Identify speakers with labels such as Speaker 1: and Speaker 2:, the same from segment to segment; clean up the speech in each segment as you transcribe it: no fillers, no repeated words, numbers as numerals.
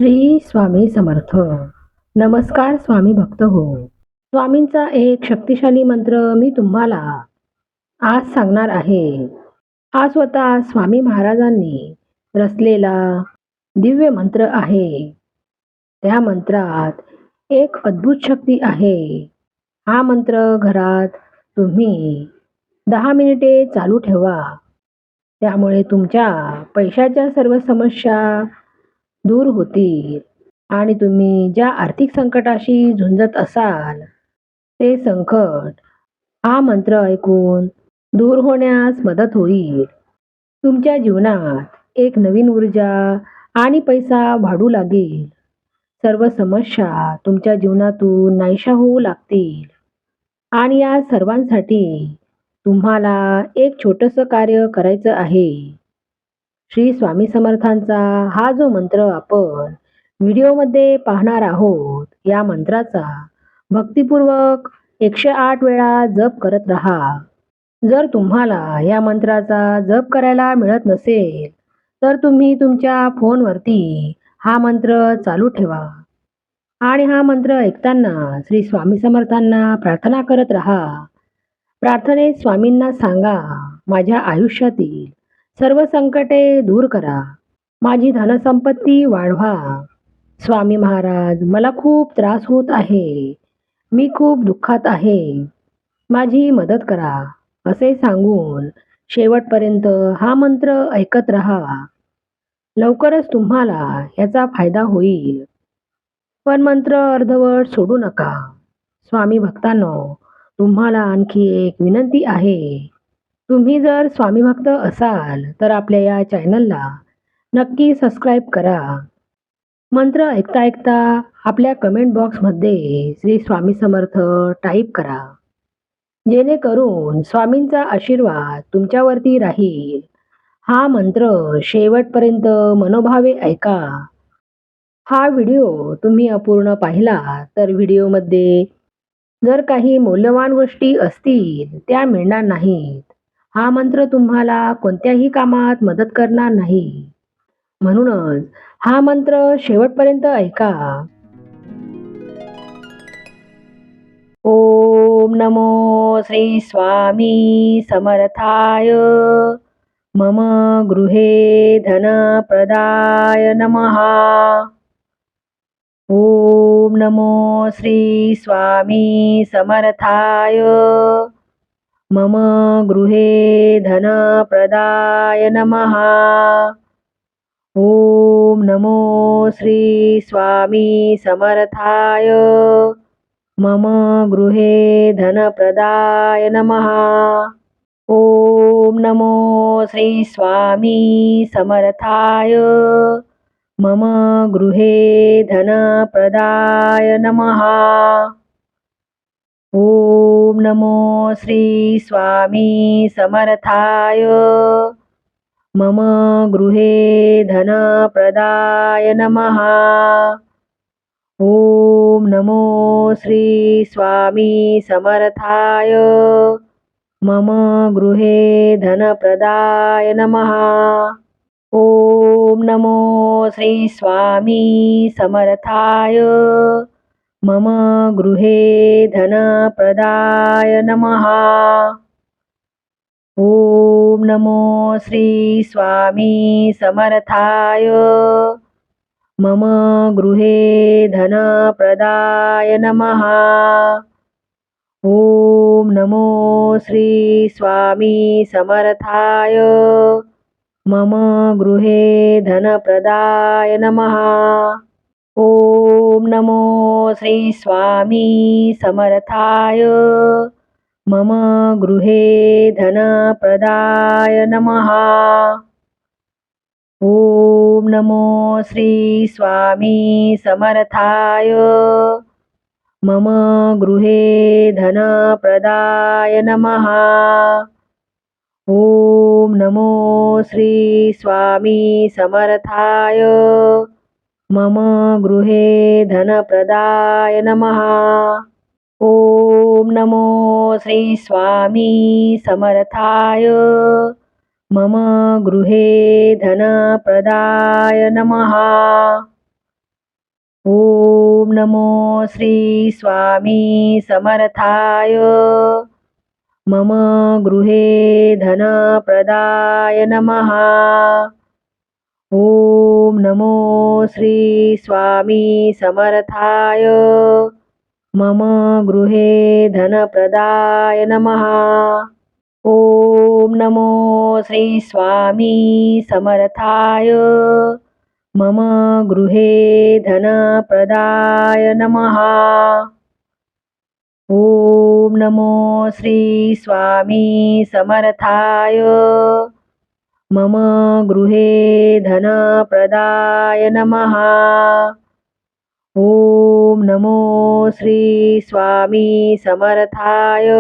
Speaker 1: श्री स्वामी समर्थ. नमस्कार स्वामी भक्त हो. स्वामींचा एक शक्तिशाली मंत्र मी तुम्हाला आज सांगणार आहे. हा स्वतः स्वामी महाराजांनी रचलेला दिव्य मंत्र आहे. त्या मंत्रात एक अद्भुत शक्ती आहे. हा मंत्र घरात तुम्ही 10 मिनिटे चालू ठेवा. त्यामुळे तुमच्या पैशाच्या सर्व समस्या दूर होतील आणि तुम्ही ज्या आर्थिक संकटाशी झुंजत असाल ते संकट हा मंत्र ऐकून दूर होण्यास मदत होईल. तुमच्या जीवनात एक नवीन ऊर्जा आणि पैसा वाढू लागेल. सर्व समस्या तुमच्या जीवनातून नाहीशा होऊ लागतील आणि या सर्वांसाठी तुम्हाला एक छोटंसं कार्य करायचं आहे. श्री स्वामी समर्थांचा हा जो मंत्र आपण व्हिडिओमध्ये पाहणार आहोत, या मंत्राचा भक्तिपूर्वक 108 वेळा जप करत राहा. जर तुम्हाला या मंत्राचा जप करायला मिळत नसेल, तर तुम्ही तुमच्या फोनवरती हा मंत्र चालू ठेवा आणि हा मंत्र ऐकताना श्री स्वामी समर्थांना प्रार्थना करत राहा. प्रार्थनेत स्वामींना सांगा, माझ्या आयुष्यातील सर्व संकटे दूर करा, माझी धनसंपत्ती वाढवा. स्वामी महाराज, मला खूप त्रास होत आहे, मी खूप दुःखात आहे, माझी मदत करा, असे सांगून शेवटपर्यंत हा मंत्र ऐकत राहा. लवकरच तुम्हाला याचा फायदा होईल. पण मंत्र अर्धवट सोडू नका. स्वामी भक्तांनो, तुम्हाला आणखी एक विनंती आहे. तुम्ही जर स्वामी भक्त असाल तर आपल्या या चॅनलला नक्की सबस्क्राईब करा. मंत्र ऐकता ऐकता आपल्या कमेंट बॉक्समध्ये श्री स्वामी समर्थ टाईप करा, जेणेकरून स्वामींचा आशीर्वाद तुमच्यावरती राहील. हा मंत्र शेवटपर्यंत मनोभावे ऐका. हा व्हिडिओ तुम्ही अपूर्ण पाहिला तर व्हिडिओमध्ये जर काही मौल्यवान गोष्टी असतील त्या मिळणार नाहीत. हा मंत्र तुम्हाला कोणत्याही कामात मदत करणार नाही. म्हणूनच हा मंत्र शेवटपर्यंत ऐका. ओम नमो श्री स्वामी समर्थाय. मम गृहे धनप्रदाय नमः. ओम नमो श्री स्वामी समर्थाय. मम गृहे धनप्रदाय नमः. ओम नमो श्री स्वामी समर्थाय. मम गृहे धनप्रदाय नमः. ओम नमो श्री स्वामी समर्थाय. मम गृहे धनप्रदाय नमः. ओम नमो श्री स्वामी समर्थाय. मम गृहे धनप्रदाय नमः. ओम नमो श्री स्वामी समर्थाय. मम गृहे धनप्रदाय नमः. ओम नमो श्री स्वामी समर्थाय. मम गृहे धनप्रदाय नमः. ओम नमो श्री स्वामी समर्थाय. मम गृहे धनप्रदाय नमः. ओम नमो श्री स्वामी समर्थाय. मम गृहे धनप्रदाय नमः. ओम नमो श्री स्वामी समर्थाय. मम गृहे धनप्रदाय नमः. ओम नमो श्री स्वामी समर्थाय. मम गृहे धनप्रदाय नमः. ओम नमो श्री स्वामी समर्थाय. मम गृहे धनप्रदाय नमः. ओम नमो श्री स्वामी समर्थाय. मम गृहे धनप्रदाय नमः. ओम नमो श्री स्वामी समर्थाय. मम गृहे धनप्रदाय नमः. ओम नमो श्री स्वामी समर्थाय. मम गृहे धनप्रदाय नमः. ओम नमो श्री स्वामी समर्थाय. मम गृहे धनप्रदाय नमः. ओम नमो श्री स्वामी समर्थाय. मम गृहे धनप्रदाय नमः. ओम नमो श्री स्वामी समर्थाय.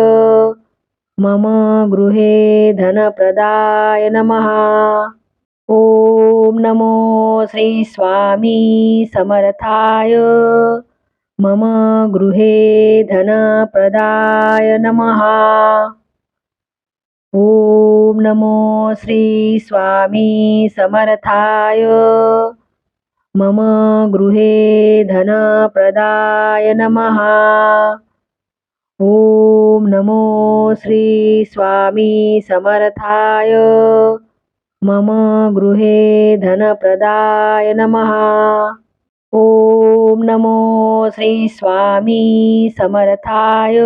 Speaker 1: मम गृहे धनप्रदाय नमः. ओम नमो श्री स्वामी समर्थाय. मम गृहे धनप्रदाय नमः. ओम नमो श्री स्वामी समर्थाय. मम गृहे धनप्रदाय नमः. ओम नमो श्री स्वामी समर्थाय. मम गृहे धनप्रदाय नमः. ओम नमो श्री स्वामी समर्थाय.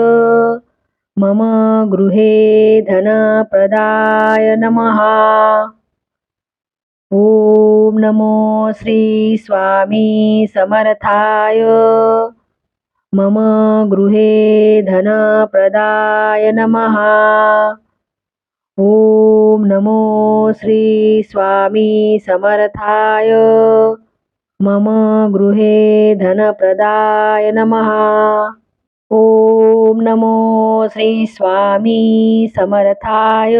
Speaker 1: मम गृहे धनप्रदाय नमः. ओम नमो श्री स्वामी समर्थाय. मम गृहे धनप्रदाय नमः. ओम नमो श्री स्वामी समर्थाय. मम गृहे धनप्रदाय नमः. ओम नमो श्री स्वामी समर्थाय.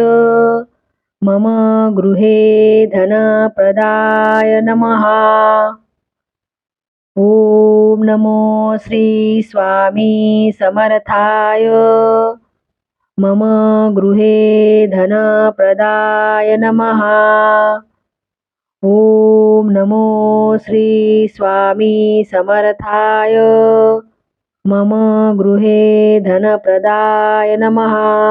Speaker 1: मम गृहे धनप्रदाय नमः. ओम नमो श्री स्वामी समर्थाय. मम गृहे धनप्रदाय नमः. ओम नमो श्री स्वामी समर्थाय. मम गृहे धनप्रदाय नमः.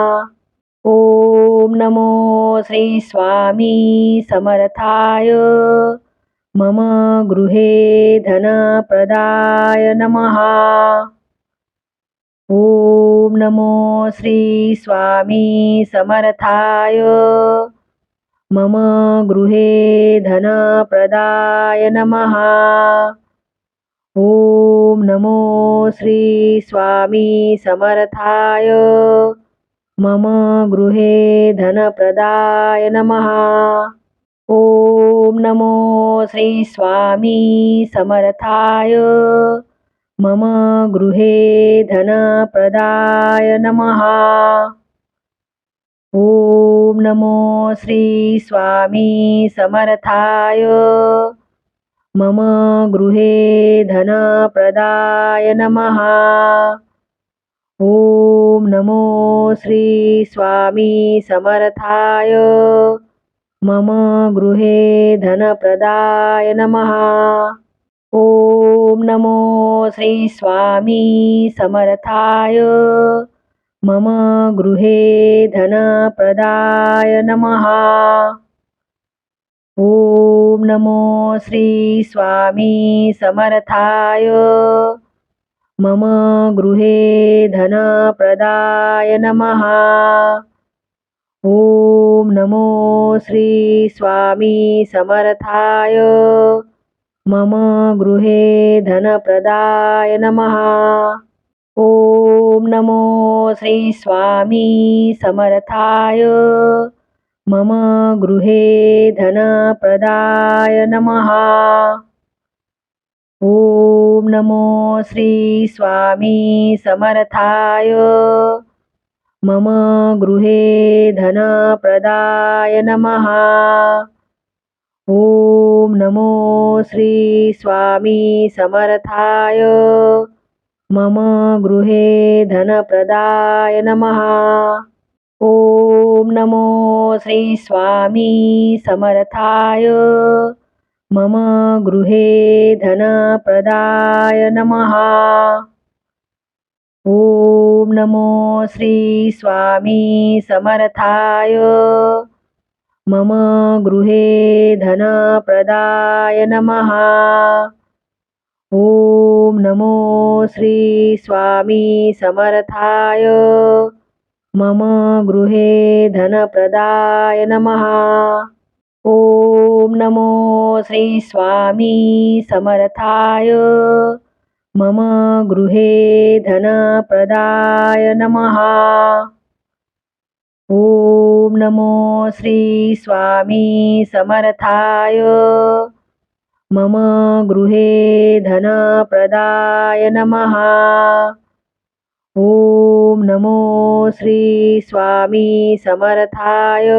Speaker 1: ओम नमो श्री स्वामी समर्थाय. मम गृहे धनप्रदाय नमः. ओम नमो श्री स्वामी समर्थाय. मम गृहे धनप्रदाय नमः. ओम नमो श्री स्वामी समर्थाय. मम गृहे धनप्रदाय नमः. ओम नमो श्री स्वामी समर्थाय. मम गृहे धनप्रदाय नमः. ओम नमो श्री स्वामी समर्थाय. मम गृहे धनप्रदाय नमः. ओम नमो श्री स्वामी समर्थाय. मम गृहे धनप्रदाय नमः. ओम नमो श्री स्वामी समर्थाय. मम गृहे धनप्रदाय नमः. ओम नमो श्री स्वामी समर्थाय. मम गृहे धनप्रदाय नमः. ओम नमो श्री स्वामी समर्थाय. मम गृहे धनप्रदाय नमः. ओम नमो श्री स्वामी समर्थाय. मम गृहे धनप्रदाय नमः. ओम नमो श्री स्वामी समर्थाय. मम गृहे धनप्रदाय नमः. ओम नमो श्री स्वामी समर्थाय. मम गृहे धनप्रदाय नमः. ओम नमो श्री स्वामी समर्थाय. मम गृहे धनप्रदाय नमः। ओम नमो श्री स्वामी समर्थाय। मम गृहे धनप्रदाय नमः। ओम नमो श्री स्वामी समर्थाय। मम गृहे धनप्रदाय नमः। ओम नमो श्री स्वामी समर्थाय। मम गृहे धनप्रदाय नमः। ओम नमो श्री स्वामी समर्थाय। मम गृहे धनप्रदाय नमः। ओम नमो श्री स्वामी समर्थाय।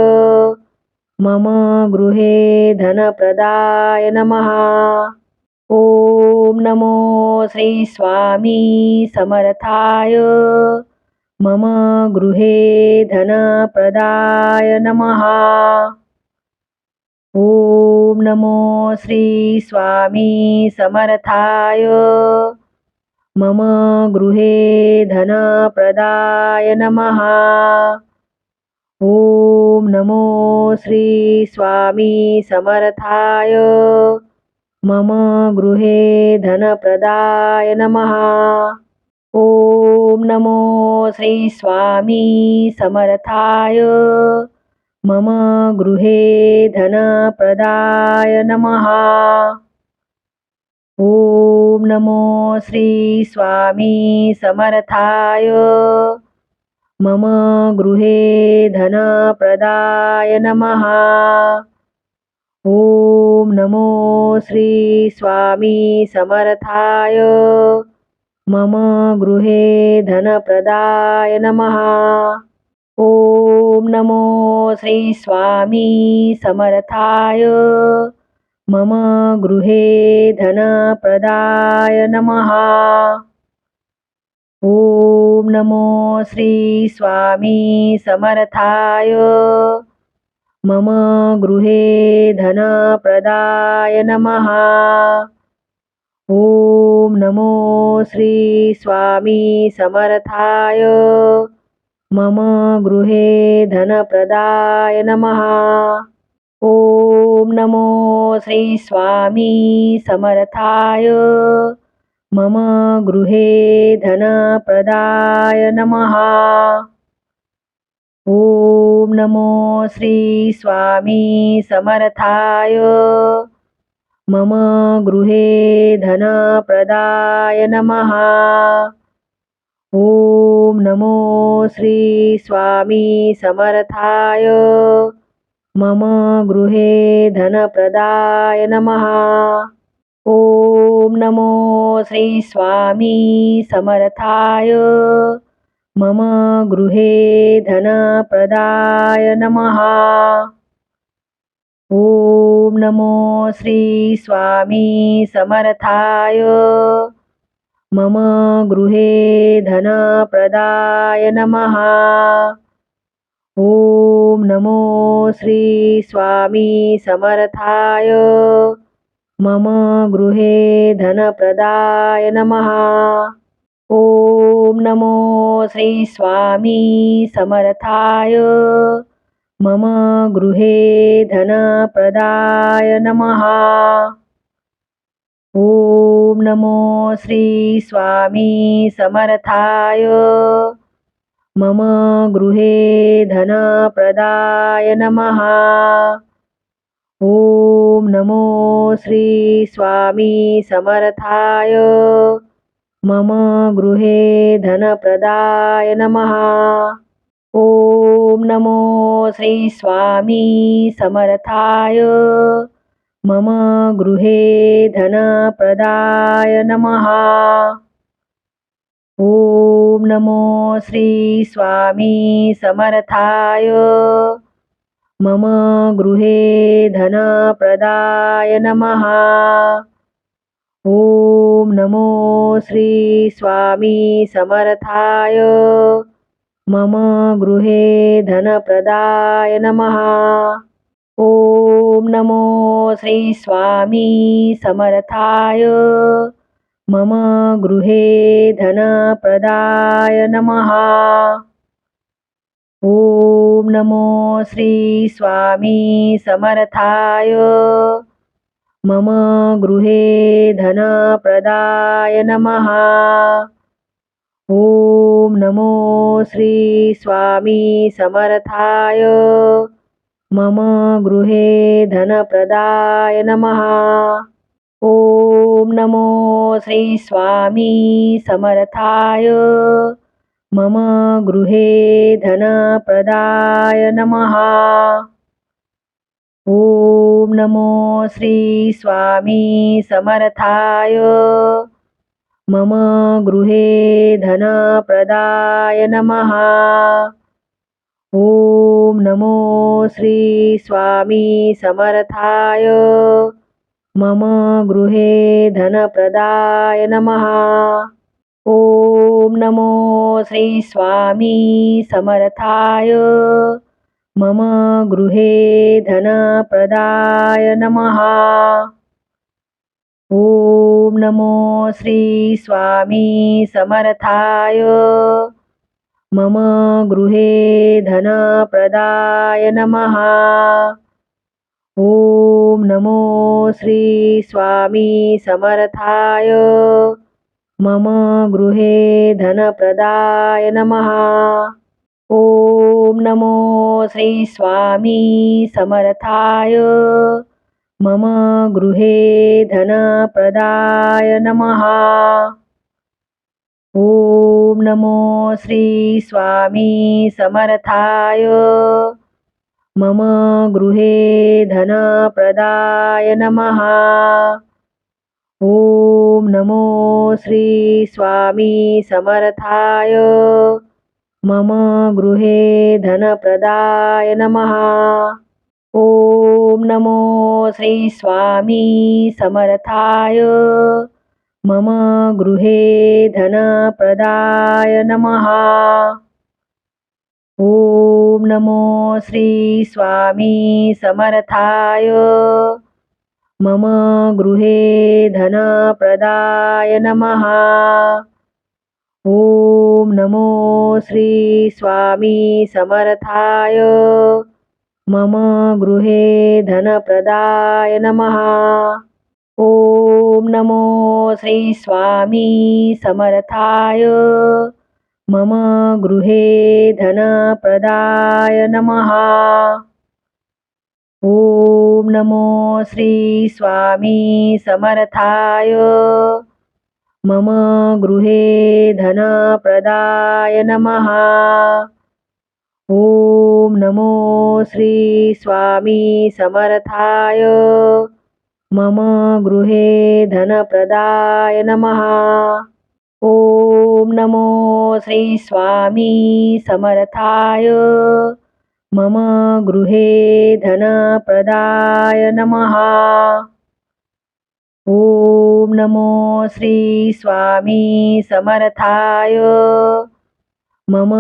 Speaker 1: मम गृहे धनप्रदाय नमः। ओम नमो श्री स्वामी समर्थाय। मम गृहे धनप्रदाय नमः। ओम नमो श्री स्वामी समर्थाय। मम गृहे धनप्रदाय नमः। ओम नमो श्री स्वामी समर्थाय। मम गृहे धनप्रदाय नमः। ओम नमो श्री स्वामी समर्थाय। मम गृहे धनप्रदाय नमः। ओम नमो श्री स्वामी समर्थाय। मम गृहे धनप्रदाय नमः। ओम नमो श्री स्वामी समर्थाय। मम गृहे धनप्रदाय नमः। ओम नमो श्री स्वामी समर्थाय। मम गृहे धनप्रदाय नमः। ओम नमो श्री स्वामी समर्थाय। मम गृहे धनप्रदाय नमः। ओम नमो श्री स्वामी समर्थाय। मम गृहे धनप्रदाय नमः। ओम नमो श्री स्वामी समर्थाय। मम गृहे धनप्रदाय नमः। ओम नमो श्री स्वामी समर्थाय। मम गृहे धनप्रदाय नमः। ओम नमो श्री स्वामी समर्थाय। मम गृहे धनप्रदाय नमः। ओम नमो श्री स्वामी समर्थाय। मम गृहे धनप्रदाय नमः। ओम नमो श्री स्वामी समर्थाय। मम गृहे धनप्रदाय नमः। ओम नमो श्री स्वामी समर्थाय। मम गृहे धनप्रदाय नमः। ओम नमो श्री स्वामी समर्थाय। मम गृहे धनप्रदाय नमः। ओम नमो श्री स्वामी समर्थाय। मम गृहे धनप्रदाय नमः। ओम नमो श्री स्वामी समर्थाय। मम गृहे धनप्रदाय नमः। ओम नमो श्री स्वामी समर्थाय। मम गृहे धनप्रदाय नमः। ओम नमो श्री स्वामी समर्थाय। मम गृहे धनप्रदाय नमः। ओम नमो श्री स्वामी समर्थाय। मम गृहे धनप्रदाय नमः। ओम नमो श्री स्वामी समर्थाय मम गृहे धनप्रदाय नमः। ओम नमो श्री स्वामी समर्थाय मम गृहे धनप्रदाय नमः। ओम नमो श्री स्वामी समर्थाय मम गृहे धनप्रदाय नमः। ओम नमो श्री स्वामी समर्थाय मम गृहे धनप्रदाय नमः। ओम नमो श्री स्वामी समर्थाय मम गृहे धनप्रदाय नमः। ओम नमो श्री स्वामी समर्थाय मम गृहे धनप्रदाय नमः। ओम नमो श्री स्वामी समर्थाय मम गृहे धनप्रदाय नमः। ओम नमो श्री स्वामी समर्थाय मम गृहे धनप्रदाय नमः। ओम नमो श्री स्वामी समर्थाय मम गृहे धनप्रदाय नमः। ओम नमो श्री स्वामी समर्थाय मम गृहे धनप्रदाय नमः। ओम नमो श्री स्वामी समर्थाय मम गृहे धनप्रदाय नमः। ओम नमो श्री स्वामी समर्थाय मम गृहे धनप्रदाय नमः। ओम नमो श्री स्वामी समर्थाय मम गृहे धनप्रदाय नमः। ओम नमो श्री स्वामी समर्थाय मम गृहे धनप्रदाय नमः। ओम नमो श्री स्वामी समर्थाय मम गृहे धनप्रदाय नमः। ओम नमो श्री स्वामी समर्थाय मम गृहे धनप्रदाय नमः। ओम नमो श्री स्वामी समर्थाय मम गृहे धनप्रदाय नमः। ओम नमो श्री स्वामी समर्थाय मम गृहे धनप्रदाय नमः। ओम नमो श्री स्वामी समर्थाय मम गृहे धनप्रदाय नमः। ओम नमो श्री स्वामी समर्थाय मम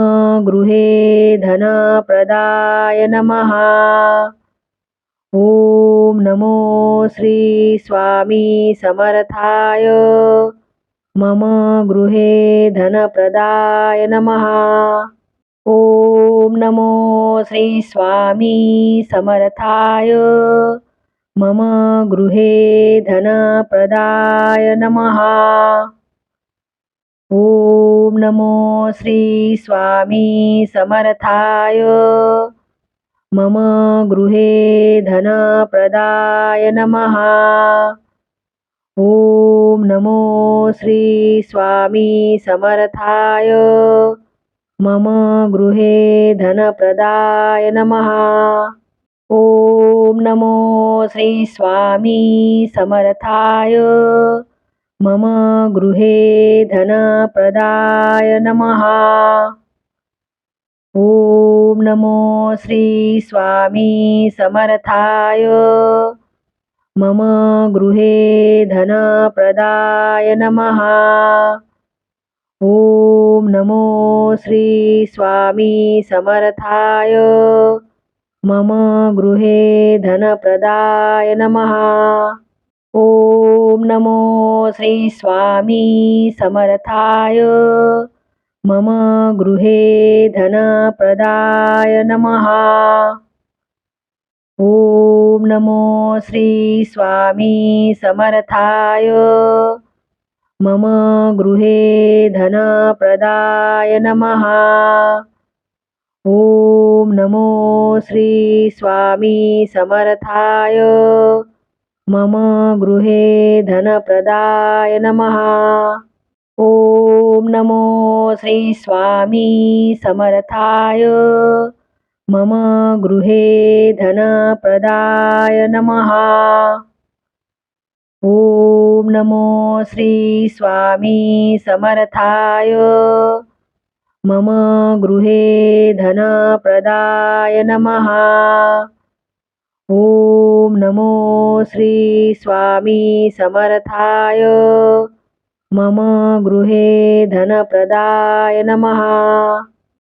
Speaker 1: गृहे धनप्रदाय नमः। ओम नमो श्री स्वामी समर्थाय मम गृहे धनप्रदाय नमः। ओम नमो श्री स्वामी समर्थाय मम गृहे धनप्रदाय नमः। ओम नमो श्री स्वामी समर्थाय मम गृहे धनप्रदाय नमः। ओम नमो श्री स्वामी समर्थाय मम गृहे धनप्रदाय नमः। ओम नमो श्री स्वामी समर्थाय मम गृहे धनप्रदाय नमः। ओम नमो श्री स्वामी समर्थाय मम गृहे धनप्रदाय नमः। ओम नमो श्री स्वामी समर्थाय मम गृहे धनप्रदाय नमः। ओम नमो श्री स्वामी समर्थाय। मम गृहे धनप्रदाय नमः। ओम नमो श्री स्वामी समर्थाय। मम गृहे धनप्रदाय नमः। ओम नमो श्री स्वामी समर्थाय। मम गृहे धनप्रदाय नमः। ओम नमो श्री स्वामी समर्थाय। मम गृहे धनप्रदाय नमः। ओम नमो श्री स्वामी समर्थाय। मम गृहे धनप्रदाय नमः। ओम नमो श्री स्वामी समर्थाय। मम गृहे धनप्रदाय नमः।